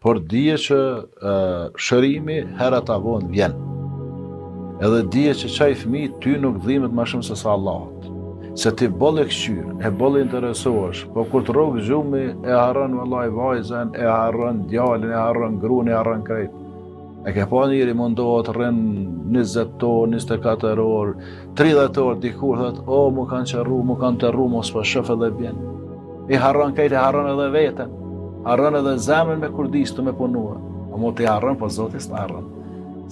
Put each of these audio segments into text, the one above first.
por dije që shërimi herët avon vjen. Edhe dije që qaj fëmi ty nuk dhimet ma shumë se sa Allahot. Se ti bolle këshyr, e bolle interesohesh, po kur të rogë gjumi, e harën vëllaj vajzen, e harën djalin, e harën grun, e harën krejt. E ke pa njëri mundohet rën 20 orë, 24 orë, 30 orë, dikur thët, o, mu kanë qërru, mu kanë të rru, mos po shëf edhe bjen. I harën krejt, e harën edhe veten, harën edhe zemën me kurdistu me punua. O mu ti harën, po Zoti s'na harën.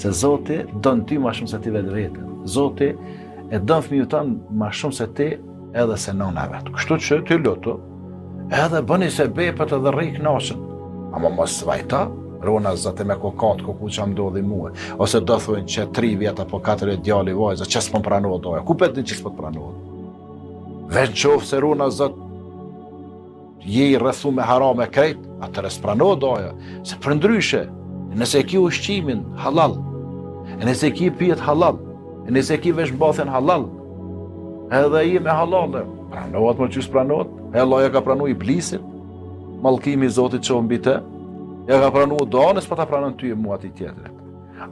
Se Zoti don ty ma shumë se ti vetë vetën. Zoti e don fëmiju tanë ma shumë se ti edhe se nëna vetë. Kështu që ti lutu, edhe bëni se bepët edhe rri knaqën. Ama mos vajta, rona zate me kokat, koku që ndodhi muhe. Ose do thujnë që 3 vjet apo 4 djali vajza, që s'pon pranohet doja. Ku petin që s'pon pranohet? Veç qofë se rona zat je i rrethu me haram e krejt, atëre s'pranohet doja. Se për ndryshe, nëse ki ushqimin halal, nëse ki pijet halal, nëse ki vesh mbathen halal, edhe i me halale, pranohet më qys pranohet, e Allah ja ka pranu iblisit, mallkimi i Zotit që mbi te, ja ka pranu danës pa ta pranon ty e mua ati tjetërit.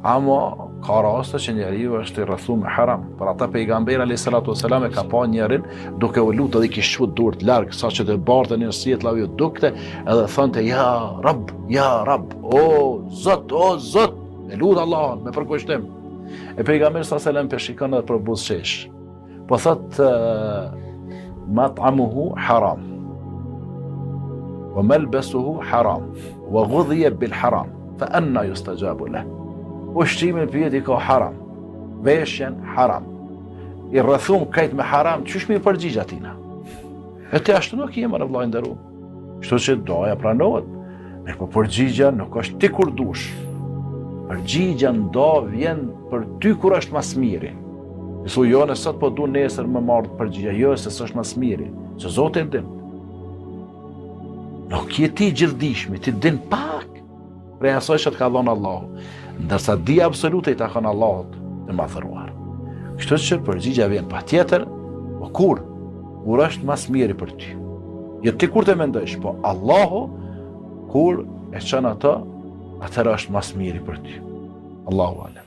Ama ka raste që njeriu është i rrethu me haram. Për ata pejgamberi alayhis salatu wassalam e ka pa njerin duke u lutur dhe i kishte shut durët larg, saqë të bartën në sjellë ajo dukte, edhe thonte ja Rab, o Zot, e lut Allahun me përkushtim. E pejgamberi sallallahu alaihi wasallam pe shikon edhe për buzëqesh. Po thot mat'amuhu haram, wa malbasuhu haram, wa ghudhiya bil haram, fa anna yustajabu lahu. Ushqimin për jetë i ka haram, veshjen haram, i rrethum krejt me haram, qysh mi përgjigj atina? E te ashtu nuk jema në vllai nderuar. Kështu që doja pranohet, me po përgjigja nuk është ti kur dush. Përgjigja ndo vjen për ty kur është mas miri. Nësu jo në sot po du nesër më marrë përgjigja, jo se s'është mas miri, që Zoti e din. Nuk je ti gjithdishmi, ti din pak prej asaj që të ka dhonë Allahu. Ndërsa di absolute i takon Allahut të madhëruar. Kështu që përgjigja vjen patjetër, po kur është mas miri për ty. Jo ti kur të mendojsh, po Allahu kur e çon ato, atëherë është mas miri për ty. Allahu alem.